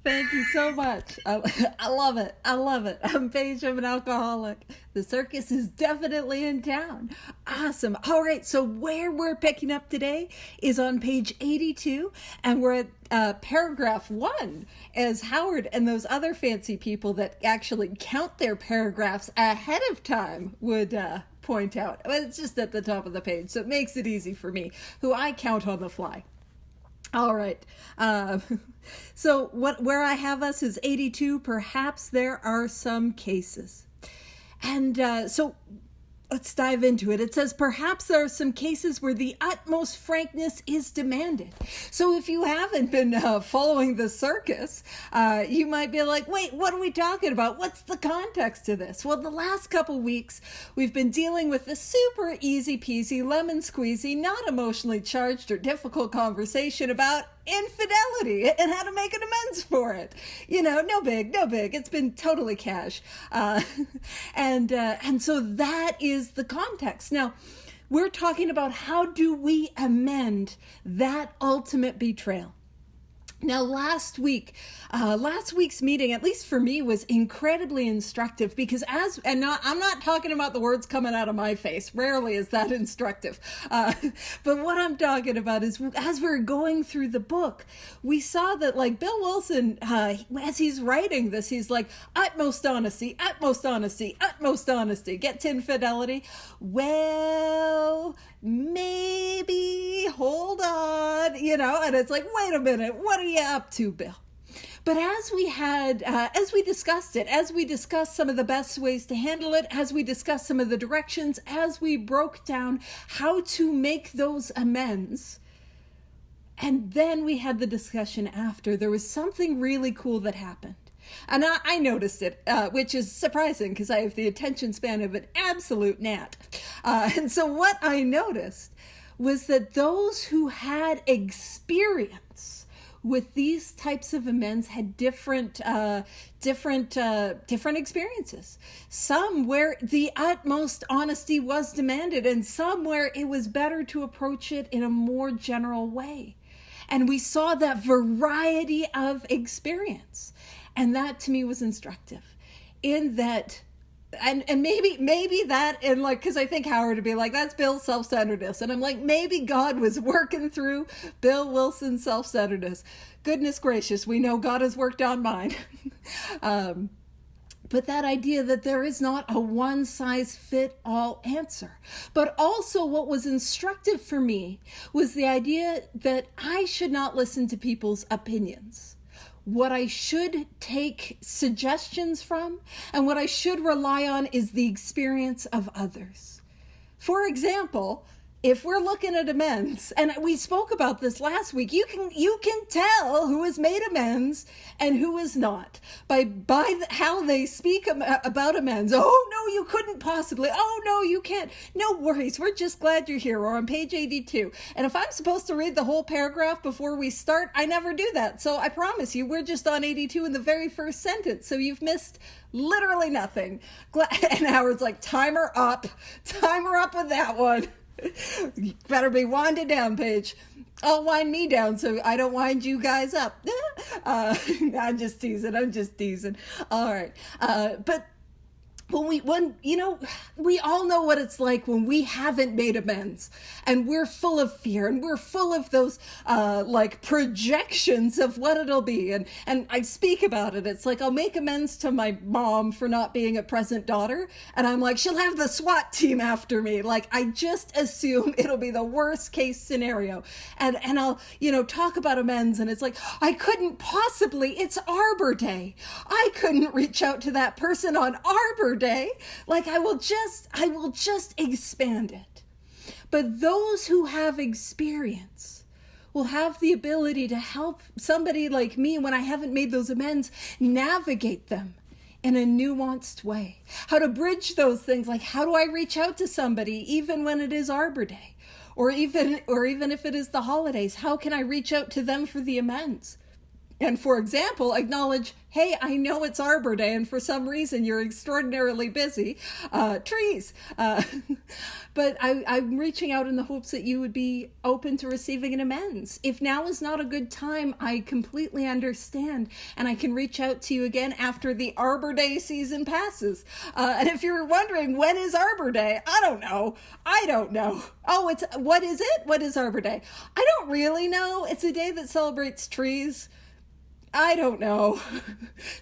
Thank you so much. I love it. I love it. I'm Paige. I'm an alcoholic. The circus is definitely in town. Awesome. All right. So where we're picking up today is on page 82, and we're at paragraph 1, as Howard and those other fancy people that actually count their paragraphs ahead of time would point out. But it's just at the top of the page, so it makes it easy for me, who I count on the fly. All right. So where I have us is 82. Perhaps there are some cases. And so let's dive into it. It says, perhaps there are some cases where the utmost frankness is demanded. So if you haven't been following the circus, you might be like, wait, what are we talking about? What's the context to this? Well, the last couple weeks, we've been dealing with the super easy peasy, lemon squeezy, not emotionally charged or difficult conversation about infidelity and how to make an amends for it. You know, no big. It's been totally cash. And so that is the context. Now, we're talking about how do we amend that ultimate betrayal. Now, last week's meeting, at least for me, was incredibly instructive because I'm not talking about the words coming out of my face. Rarely is that instructive. But what I'm talking about is as we're going through the book, we saw that like Bill Wilson, as he's writing this, he's like, utmost honesty, get to infidelity. Well, maybe, hold on, and it's like, wait a minute, what are you up to, Bill? But as we discussed some of the best ways to handle it, as we discussed some of the directions, as we broke down how to make those amends, and then we had the discussion after, there was something really cool that happened. And I noticed it, which is surprising because I have the attention span of an absolute gnat. And so what I noticed was that those who had experience with these types of amends had different experiences. Some where the utmost honesty was demanded, and some where it was better to approach it in a more general way. And we saw that variety of experience. And that to me was instructive in that, and maybe that, and like, because I think Howard would be like, that's Bill's self-centeredness. And I'm like, maybe God was working through Bill Wilson's self-centeredness. Goodness gracious, we know God has worked on mine. But that idea that there is not a one-size-fit-all answer. But also what was instructive for me was the idea that I should not listen to people's opinions. What I should take suggestions from and what I should rely on is the experience of others. For example, if we're looking at amends, and we spoke about this last week, you can tell who has made amends and who is not by how they speak about amends. Oh no, you couldn't possibly. Oh no, you can't. No worries. We're just glad you're here. We're on page 82. And if I'm supposed to read the whole paragraph before we start, I never do that. So I promise you, we're just on 82 in the very first sentence. So you've missed literally nothing. And Howard's like, timer up with that one. You better be winded down, Paige. I'll wind me down so I don't wind you guys up. I'm just teasing. All right. But we all know what it's like when we haven't made amends and we're full of fear and we're full of those projections of what it'll be. And I speak about it. It's like, I'll make amends to my mom for not being a present daughter. And I'm like, she'll have the SWAT team after me. Like, I just assume it'll be the worst case scenario. And I'll, talk about amends. And it's like, I couldn't possibly, it's Arbor Day. I couldn't reach out to that person on Arbor Day. Like, I will just expand it. But those who have experience will have the ability to help somebody like me when I haven't made those amends navigate them in a nuanced way. How to bridge those things, like how do I reach out to somebody even when it is Arbor Day? Or even if it is the holidays, how can I reach out to them for the amends? And for example, acknowledge, hey, I know it's Arbor Day and for some reason you're extraordinarily busy. Trees. But I'm reaching out in the hopes that you would be open to receiving an amends. If now is not a good time, I completely understand. And I can reach out to you again after the Arbor Day season passes. And if you're wondering, when is Arbor Day? I don't know. Oh, what is it? What is Arbor Day? I don't really know. It's a day that celebrates trees. I don't know.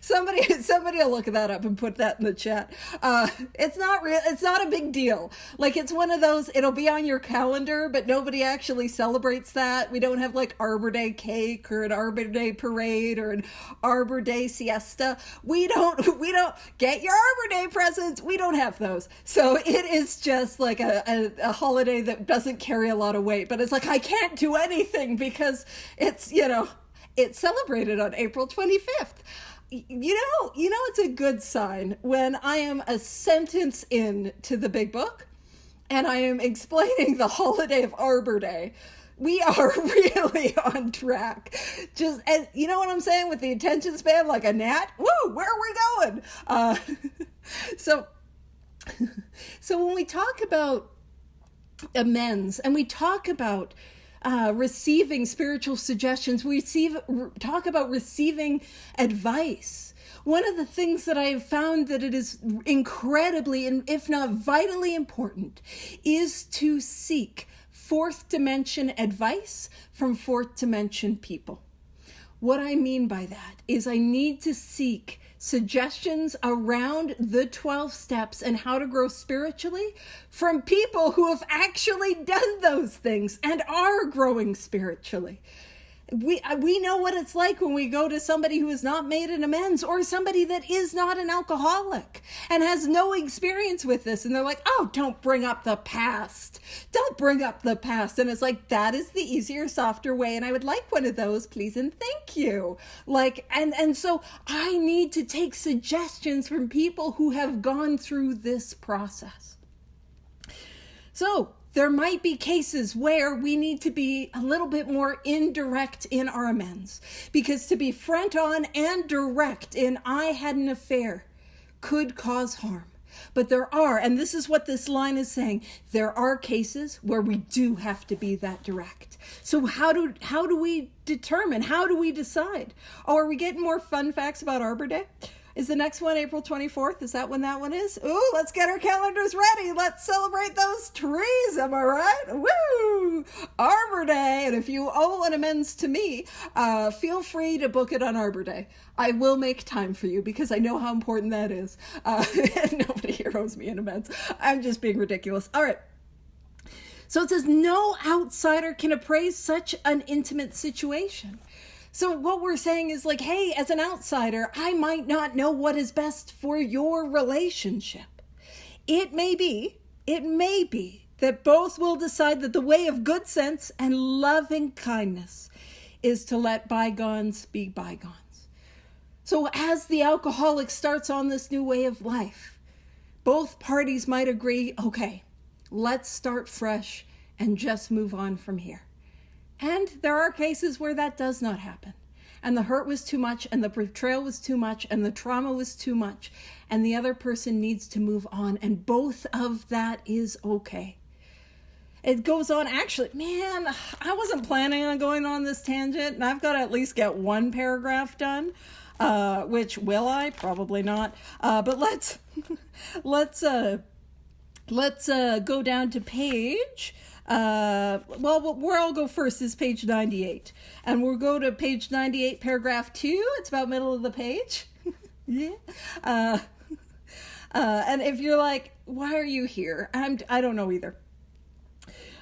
Somebody will look that up and put that in the chat. It's not real. It's not a big deal. Like, it's one of those, it'll be on your calendar, but nobody actually celebrates that. We don't have like Arbor Day cake or an Arbor Day parade or an Arbor Day siesta. We don't get your Arbor Day presents. We don't have those. So it is just like a holiday that doesn't carry a lot of weight, but it's like, I can't do anything because it's, it's celebrated on April 25th. You know, it's a good sign when I am a sentence in to the big book and I am explaining the holiday of Arbor Day. We are really on track. And you know what I'm saying with the attention span, like a gnat? Woo, where are we going? So when we talk about amends and we talk about receiving spiritual suggestions, talk about receiving advice. One of the things that I have found that it is incredibly, and if not vitally important, is to seek fourth dimension advice from fourth dimension people. What I mean by that is I need to seek suggestions around the 12 steps and how to grow spiritually from people who have actually done those things and are growing spiritually. We know what it's like when we go to somebody who has not made an amends or somebody that is not an alcoholic and has no experience with this. And they're like, oh, don't bring up the past. Don't bring up the past. And it's like, that is the easier, softer way. And I would like one of those, please. And thank you. And so I need to take suggestions from people who have gone through this process. So there might be cases where we need to be a little bit more indirect in our amends, because to be front on and direct in I had an affair could cause harm. But there are, and this is what this line is saying, there are cases where we do have to be that direct. So how do we determine? How do we decide? Oh, are we getting more fun facts about Arbor Day? Is the next one April 24th? Is that when that one is? Ooh, let's get our calendars ready. Let's celebrate those trees. Am I right? Woo! Arbor Day. And if you owe an amends to me, feel free to book it on Arbor Day. I will make time for you because I know how important that is. Nobody here owes me an amends. I'm just being ridiculous. All right. So it says, no outsider can appraise such an intimate situation. So what we're saying is like, hey, as an outsider, I might not know what is best for your relationship. It may be that both will decide that the way of good sense and loving kindness is to let bygones be bygones. So as the alcoholic starts on this new way of life, both parties might agree, okay, let's start fresh and just move on from here. And there are cases where that does not happen. And the hurt was too much, and the betrayal was too much, and the trauma was too much, and the other person needs to move on, and both of that is okay. It goes on, actually, man, I wasn't planning on going on this tangent, and I've got to at least get one paragraph done, which will I? Probably not. But let's go down to page... where I'll go first is page 98. And we'll go to page 98, paragraph 2. It's about middle of the page. Yeah. And if you're like, why are you here? I don't know either.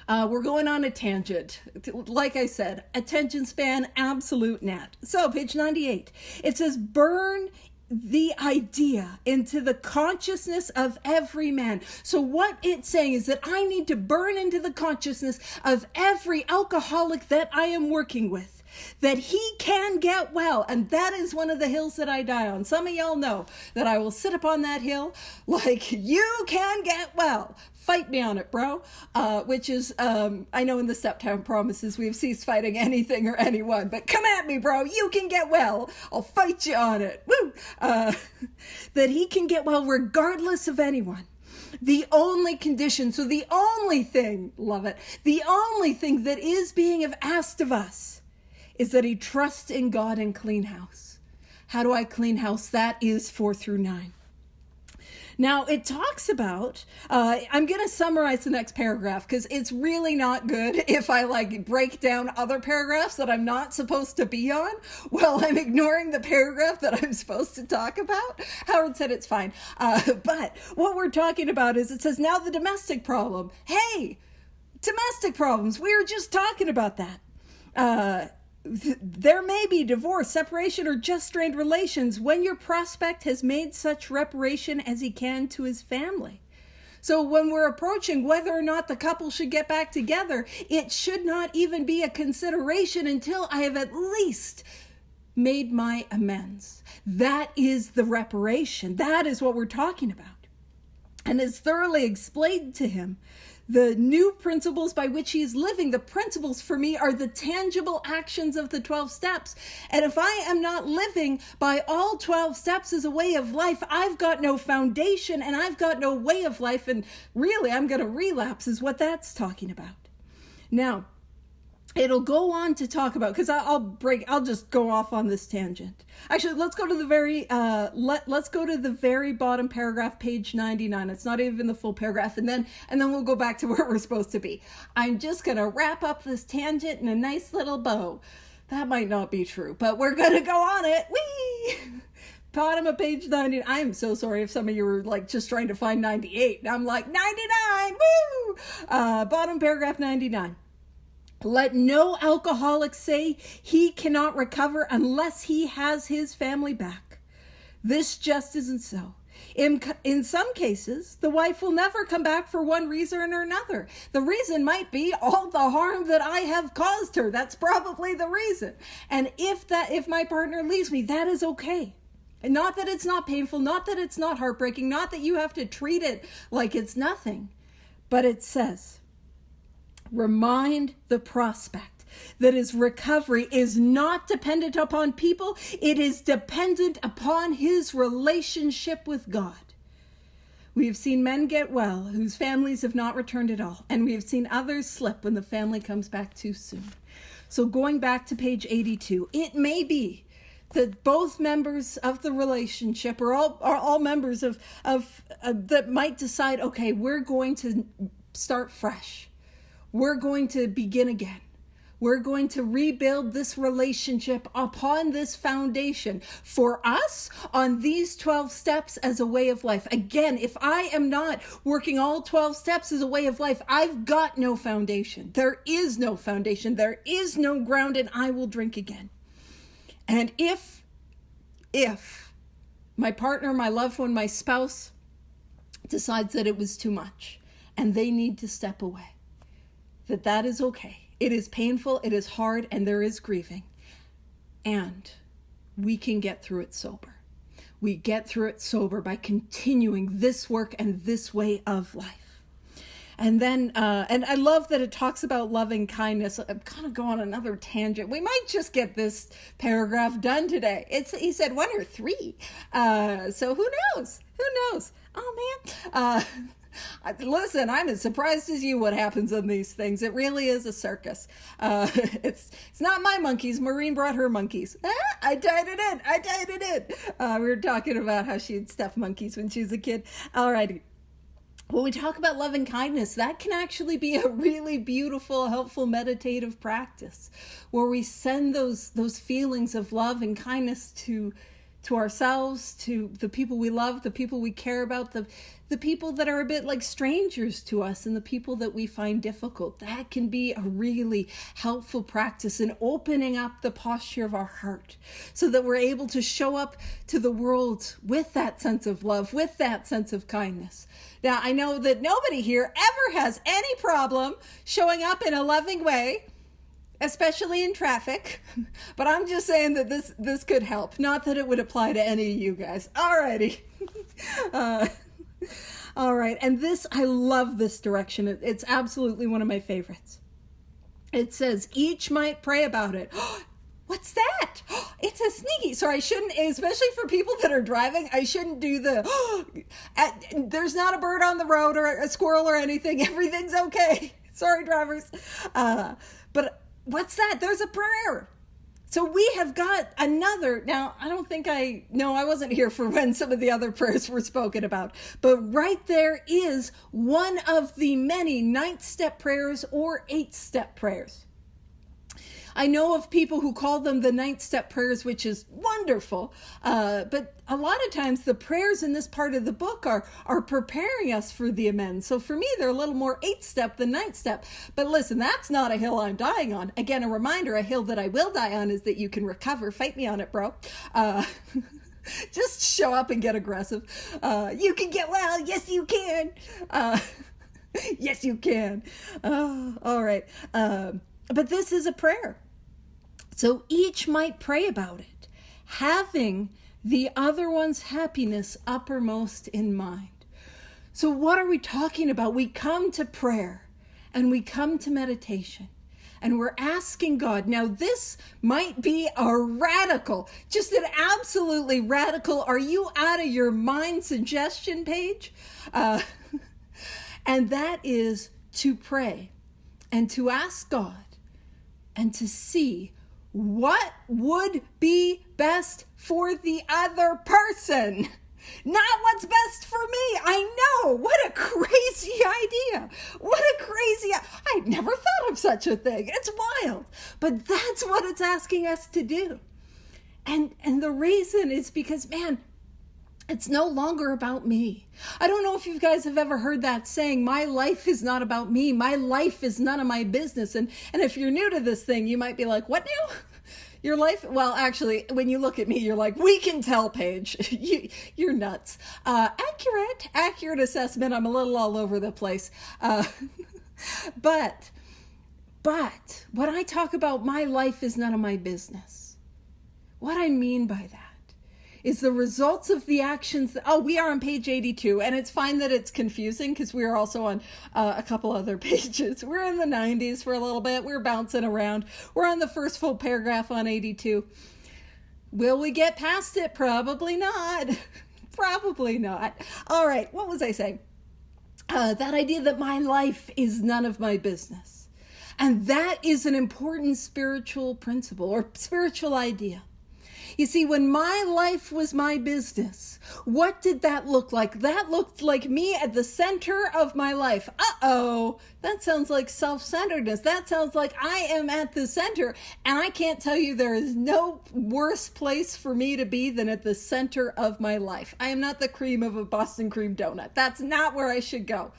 We're going on a tangent. Like I said, attention span, absolute gnat. So page 98, it says, burn the idea into the consciousness of every man. So what it's saying is that I need to burn into the consciousness of every alcoholic that I am working with that he can get well. And that is one of the hills that I die on. Some of y'all know that I will sit upon that hill like, you can get well. Fight me on it, bro. Which is, I know in the Steptown Promises we've ceased fighting anything or anyone, but come at me, bro. You can get well. I'll fight you on it. Woo! That he can get well regardless of anyone. The only condition, so the only thing, love it, the only thing that is being asked of us is that he trusts in God and clean house. How do I clean house? That is 4-9. Now, it talks about, I'm going to summarize the next paragraph because it's really not good if I break down other paragraphs that I'm not supposed to be on while I'm ignoring the paragraph that I'm supposed to talk about. Howard said it's fine. But what we're talking about is, it says, now the domestic problem. Hey, domestic problems. We were just talking about that. There may be divorce, separation, or just strained relations when your prospect has made such reparation as he can to his family. So when we're approaching whether or not the couple should get back together, it should not even be a consideration until I have at least made my amends. That is the reparation. That is what we're talking about. And it's thoroughly explained to him. The new principles by which he is living, the principles for me are the tangible actions of the 12 steps. And if I am not living by all 12 steps as a way of life, I've got no foundation and I've got no way of life. And really, I'm going to relapse is what that's talking about. Now, it'll go on to talk about, because I'll just go off on this tangent. Actually, let's go to the very bottom paragraph, page 99. It's not even the full paragraph, and then we'll go back to where we're supposed to be. I'm just gonna wrap up this tangent in a nice little bow. That might not be true, but we're gonna go on it. Whee! Bottom of page 90. I am so sorry if some of you were just trying to find 98. I'm like, 99, woo! Bottom paragraph 99. Let no alcoholic say he cannot recover unless he has his family back. This just isn't so. In some cases, the wife will never come back for one reason or another. The reason might be all the harm that I have caused her. That's probably the reason. And if my partner leaves me, that is okay. And not that it's not painful, not that it's not heartbreaking, not that you have to treat it like it's nothing. But it says, remind the prospect that his recovery is not dependent upon people. It is dependent upon his relationship with God. We have seen men get well whose families have not returned at all. And we have seen others slip when the family comes back too soon. So going back to page 82, it may be that both members of the relationship or all members of that might decide, okay, we're going to start fresh. We're going to begin again. We're going to rebuild this relationship upon this foundation for us on these 12 steps as a way of life. Again, if I am not working all 12 steps as a way of life, I've got no foundation. There is no foundation. There is no ground, and I will drink again. And if my partner, my loved one, my spouse decides that it was too much and they need to step away, that is okay. It is painful, it is hard, and there is grieving. And we can get through it sober. We get through it sober by continuing this work and this way of life. And then, and I love that it talks about loving kindness. I'm kind of going on another tangent. We might just get this paragraph done today. He said 1 or 3. So who knows? Who knows? Oh man. Listen, I'm as surprised as you what happens on these things. It really is a circus. It's not my monkeys. Maureen brought her monkeys. I tied it in. We were talking about how she had stuffed monkeys when she was a kid. Alrighty. When we talk about loving kindness, that can actually be a really beautiful, helpful, meditative practice where we send those feelings of love and kindness to ourselves, to the people we love, the people we care about, the people that are a bit like strangers to us, and the people that we find difficult. That can be a really helpful practice in opening up the posture of our heart so that we're able to show up to the world with that sense of love, with that sense of kindness. Now, I know that nobody here ever has any problem showing up in a loving way especially in traffic. But I'm just saying that this could help. Not that it would apply to any of you guys. Alrighty. All right. And this, I love this direction. It's absolutely one of my favorites. It says, each might pray about it. What's that? It's a sneaky. So I shouldn't, especially for people that are driving, I shouldn't do there's not a bird on the road or a squirrel or anything. Everything's okay. Sorry, drivers. But what's that? There's a prayer. So we have got another. Now, I wasn't here for when some of the other prayers were spoken about. But right there is one of the many 9th-step prayers or 8th-step prayers. I know of people who call them the 9th-step prayers, which is wonderful. But a lot of times the prayers in this part of the book are preparing us for the amends. So for me, they're a little more 8th-step than 9th-step. But listen, that's not a hill I'm dying on. Again, a reminder, a hill that I will die on is that you can recover. Fight me on it, bro. Just show up and get aggressive. You can get well. Yes, you can. Yes, you can. All right. But this is a prayer. So each might pray about it, having the other one's happiness uppermost in mind. So what are we talking about? We come to prayer and we come to meditation and we're asking God. Now this might be a radical, just an absolutely radical, are you out of your mind suggestion page? And that is to pray and to ask God and to see what would be best for the other person, not what's best for me. I know, what a crazy idea. I'd never thought of such a thing. It's wild, but that's what it's asking us to do. And the reason is because, man, it's no longer about me. I don't know if you guys have ever heard that saying, my life is not about me. My life is none of my business. And if you're new to this thing, you might be like, what now? Your life? Well, actually, when you look at me, you're like, we can tell, Paige. You're nuts. Accurate assessment. I'm a little all over the place. But when I talk about my life is none of my business, what I mean by that is the results of the actions. We are on page 82, and it's fine that it's confusing because we are also on a couple other pages. We're in the 90s for a little bit. We're bouncing around. We're on the first full paragraph on 82. Will we get past it? Probably not. Probably not. All right, what was I saying? That idea that my life is none of my business. And that is an important spiritual principle or spiritual idea. You see, when my life was my business, what did that look like? That looked like me at the center of my life. That sounds like self-centeredness. That sounds like I am at the center. And I can't tell you there is no worse place for me to be than at the center of my life. I am not the cream of a Boston cream donut. That's not where I should go.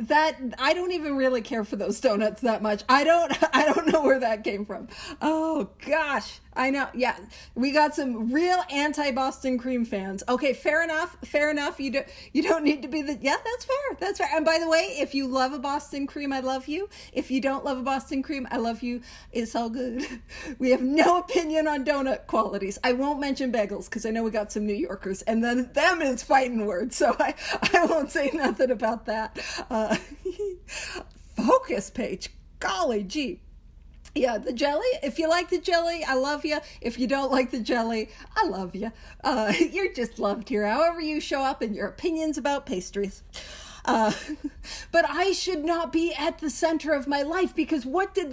I don't even really care for those donuts that much. I don't know where that came from. Oh gosh, I know. Yeah, we got some real anti-Boston cream fans. Okay, fair enough. You don't need to be that's fair. And by the way, if you love a Boston cream, I love you. If you don't love a Boston cream, I love you. It's all good. We have no opinion on donut qualities. I won't mention bagels because I know we got some New Yorkers, and then them is fighting words. So I won't say nothing about that. Focus page. Golly gee. Yeah, the jelly. If you like the jelly, I love you. If you don't like the jelly, I love you. You're just loved here, however you show up in your opinions about pastries. But I should not be at the center of my life, because what did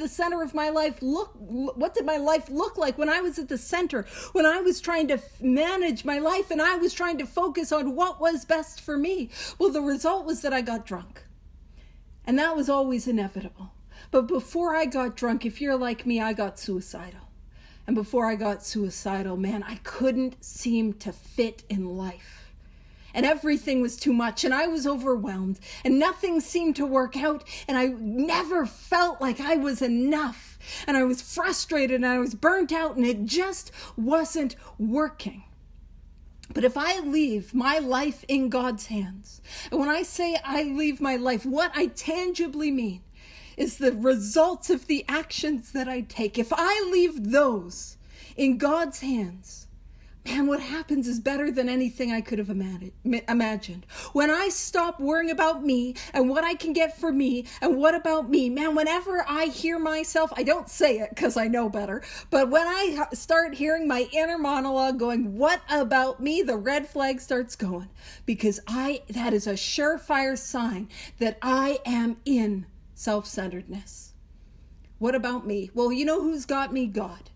my life look like when I was at the center, when I was trying to manage my life and I was trying to focus on what was best for me? Well, the result was that I got drunk. And that was always inevitable. But before I got drunk, if you're like me, I got suicidal. And before I got suicidal, man, I couldn't seem to fit in life. And everything was too much, and I was overwhelmed, and nothing seemed to work out, and I never felt like I was enough. And I was frustrated, and I was burnt out, and it just wasn't working. But if I leave my life in God's hands, and when I say I leave my life, what I tangibly mean is the results of the actions that I take. If I leave those in God's hands, man, what happens is better than anything I could have imagined. When I stop worrying about me and what I can get for me and what about me, man, whenever I hear myself, I don't say it because I know better, but when I start hearing my inner monologue going, what about me? The red flag starts going, because that is a surefire sign that I am in self-centeredness. What about me? Well, you know who's got me? God.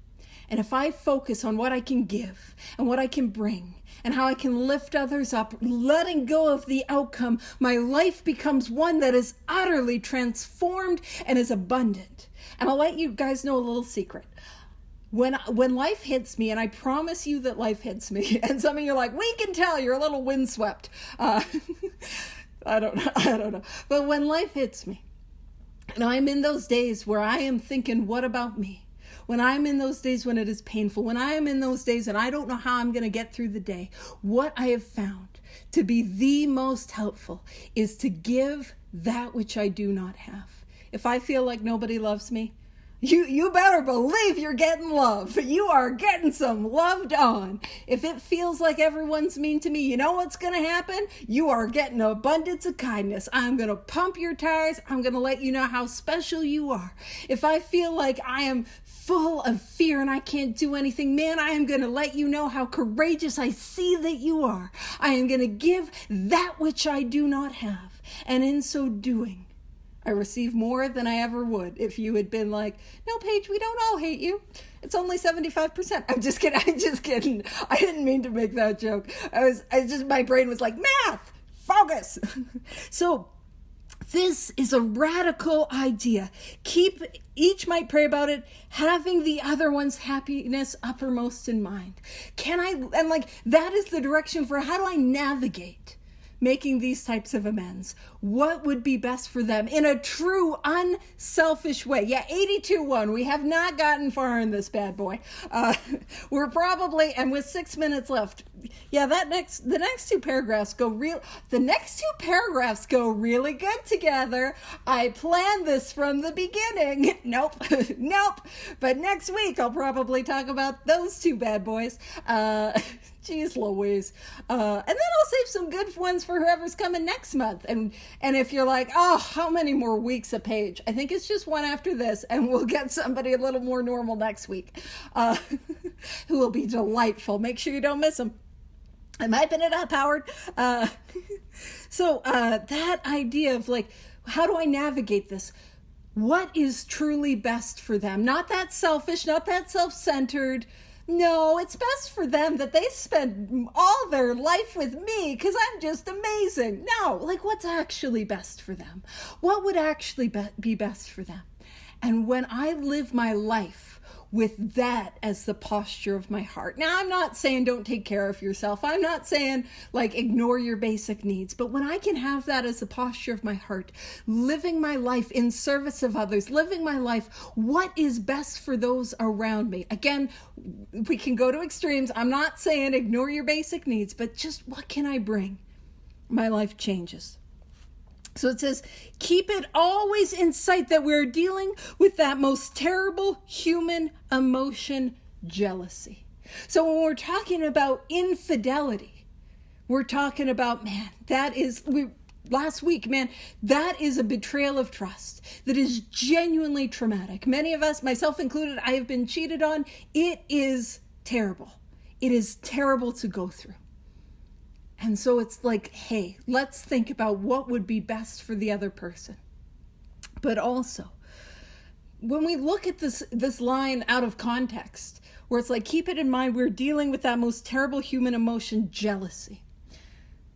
And if I focus on what I can give and what I can bring and how I can lift others up, letting go of the outcome, my life becomes one that is utterly transformed and is abundant. And I'll let you guys know a little secret. When life hits me, and I promise you that life hits me, and some of you are like, we can tell you're a little windswept. I don't know. But when life hits me, and I'm in those days where I am thinking, what about me? When I'm in those days when it is painful, when I am in those days and I don't know how I'm going to get through the day, what I have found to be the most helpful is to give that which I do not have. If I feel like nobody loves me, you better believe you're getting love. You are getting some loved on. If it feels like everyone's mean to me, you know what's going to happen? You are getting an abundance of kindness. I'm going to pump your tires. I'm going to let you know how special you are. If I feel like I am full of fear and I can't do anything, man, I am going to let you know how courageous I see that you are. I am going to give that which I do not have. And in so doing, I receive more than I ever would if you had been like, no, Paige, we don't all hate you. It's only 75%. I'm just kidding. I didn't mean to make that joke. My brain was like, math, focus. So this is a radical idea. Each might pray about it, having the other one's happiness uppermost in mind. That is the direction for how do I navigate making these types of amends? What would be best for them in a true unselfish way? Yeah, 82-1. We have not gotten far in this bad boy. We're probably, and with 6 minutes left, yeah, the next two paragraphs go really good together. I planned this from the beginning. Nope. But next week I'll probably talk about those two bad boys. Jeez Louise. And then I'll save some good ones for whoever's coming next month. And if you're like, oh, how many more weeks a page? I think it's just one after this, and we'll get somebody a little more normal next week, who will be delightful. Make sure you don't miss them. I'm hyping it up, Howard. So that idea of how do I navigate this? What is truly best for them? Not that selfish, not that self-centered. No, it's best for them that they spend all their life with me because I'm just amazing. No, what's actually best for them? What would actually be best for them? And when I live my life with that as the posture of my heart. Now, I'm not saying don't take care of yourself. I'm not saying ignore your basic needs. But when I can have that as the posture of my heart, living my life in service of others, living my life, what is best for those around me? Again, we can go to extremes. I'm not saying ignore your basic needs, but just what can I bring? My life changes. So it says, keep it always in sight that we're dealing with that most terrible human emotion, jealousy. So when we're talking about infidelity, we're talking about, that is a betrayal of trust that is genuinely traumatic. Many of us, myself included, I have been cheated on. It is terrible. It is terrible to go through. And so it's hey, let's think about what would be best for the other person. But also, when we look at this line out of context, where it's keep it in mind, we're dealing with that most terrible human emotion, jealousy.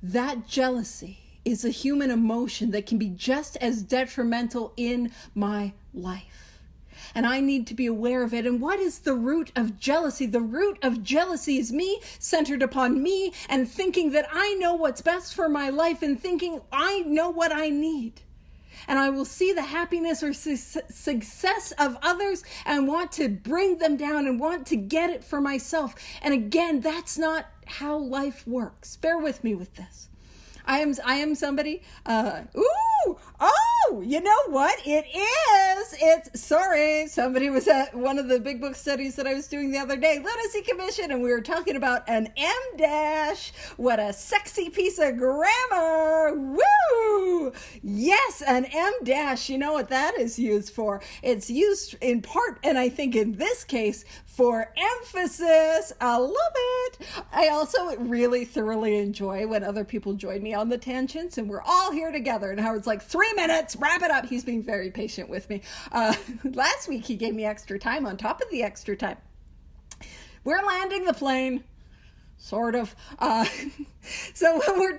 That jealousy is a human emotion that can be just as detrimental in my life. And I need to be aware of it. And what is the root of jealousy? The root of jealousy is me centered upon me and thinking that I know what's best for my life and thinking I know what I need. And I will see the happiness or success of others and want to bring them down and want to get it for myself. And again, that's not how life works. Bear with me with this. I am somebody, Oh, you know what? Sorry, somebody was at one of the big book studies that I was doing the other day, Lunacy Commission, and we were talking about an M dash. What a sexy piece of grammar. Woo! Yes, an M dash. You know what that is used for? It's used in part, and I think in this case, for emphasis. I love it. I also really thoroughly enjoy when other people join me on the tangents and we're all here together. And Howard's like, 3 minutes, wrap it up. He's being very patient with me. Last week, he gave me extra time on top of the extra time. We're landing the plane. Sort of. So when we're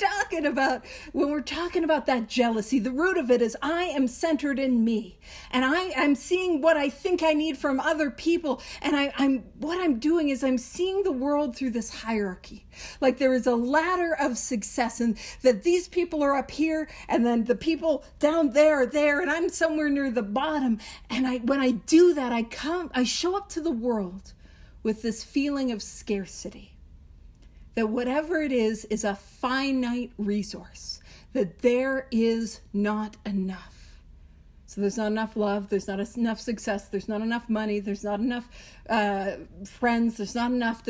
talking about that jealousy, the root of it is I am centered in me, and I'm seeing what I think I need from other people, and what I'm doing is I'm seeing the world through this hierarchy. Like there is a ladder of success, and that these people are up here, and then the people down there are there, and I'm somewhere near the bottom. And when I do that, I show up to the world with this feeling of scarcity. That whatever it is a finite resource, that there is not enough. So there's not enough love, there's not enough success, there's not enough money, there's not enough friends, there's not enough.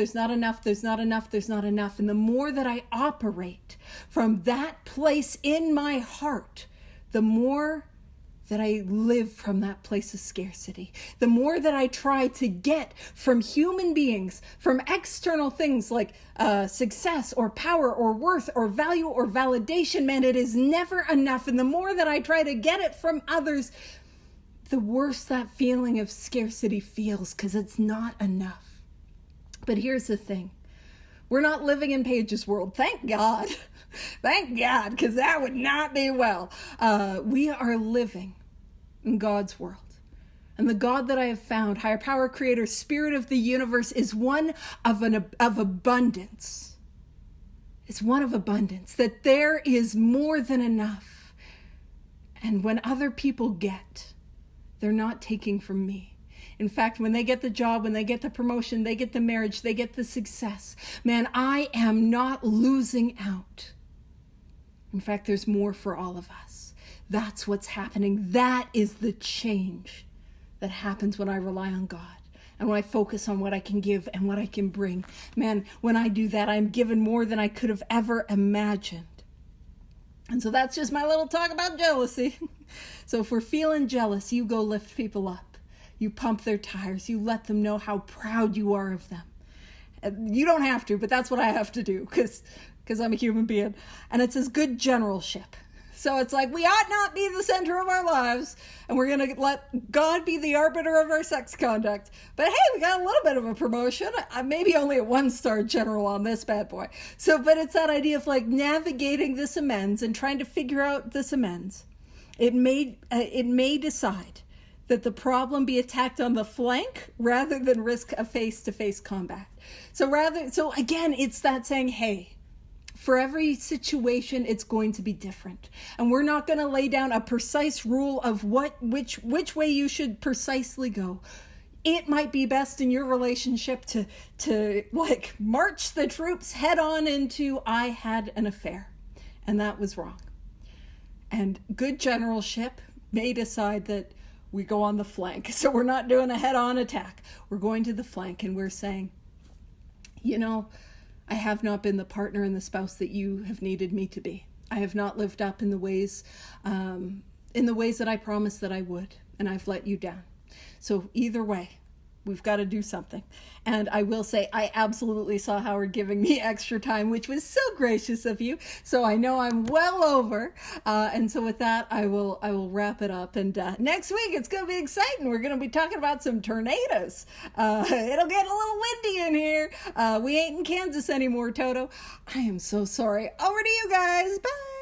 And the more that I operate from that place in my heart, the more that I live from that place of scarcity. The more that I try to get from human beings, from external things like success or power or worth or value or validation, man, it is never enough. And the more that I try to get it from others, the worse that feeling of scarcity feels, because it's not enough. But here's the thing. We're not living in Paige's world. Thank God. Thank God, because that would not be well. We are living in God's world. And the God that I have found, higher power, creator, spirit of the universe, is one of abundance. It's one of abundance, that there is more than enough. And when other people they're not taking from me. In fact, when they get the job, when they get the promotion, they get the marriage, they get the success, man, I am not losing out. In fact, there's more for all of us. That's what's happening. That is the change that happens when I rely on God and when I focus on what I can give and what I can bring. Man, when I do that, I'm given more than I could have ever imagined. And so that's just my little talk about jealousy. So if we're feeling jealous, you go lift people up. You pump their tires. You let them know how proud you are of them. You don't have to, but that's what I have to do because I'm a human being. And it's this good generalship. So it's like we ought not be the center of our lives, and we're going to let God be the arbiter of our sex conduct. But hey, we got a little bit of a promotion. Maybe only a 1-star general on this bad boy. But it's that idea of like navigating this amends and trying to figure out this amends. It may decide that the problem be attacked on the flank rather than risk a face-to-face combat. So again, it's that saying, hey, for every situation, it's going to be different. And we're not going to lay down a precise rule of which way you should precisely go. It might be best in your relationship to like march the troops head on into I had an affair, and that was wrong. And good generalship may decide that we go on the flank. So we're not doing a head-on attack. We're going to the flank and we're saying, I have not been the partner and the spouse that you have needed me to be. I have not lived up in the ways that I promised that I would, and I've let you down. So either way, we've got to do something. And I will say, I absolutely saw Howard giving me extra time, which was so gracious of you. So I know I'm well over. And so with that, I will wrap it up. And next week, it's going to be exciting. We're going to be talking about some tornadoes. It'll get a little windy in here. We ain't in Kansas anymore, Toto. I am so sorry. Over to you guys. Bye.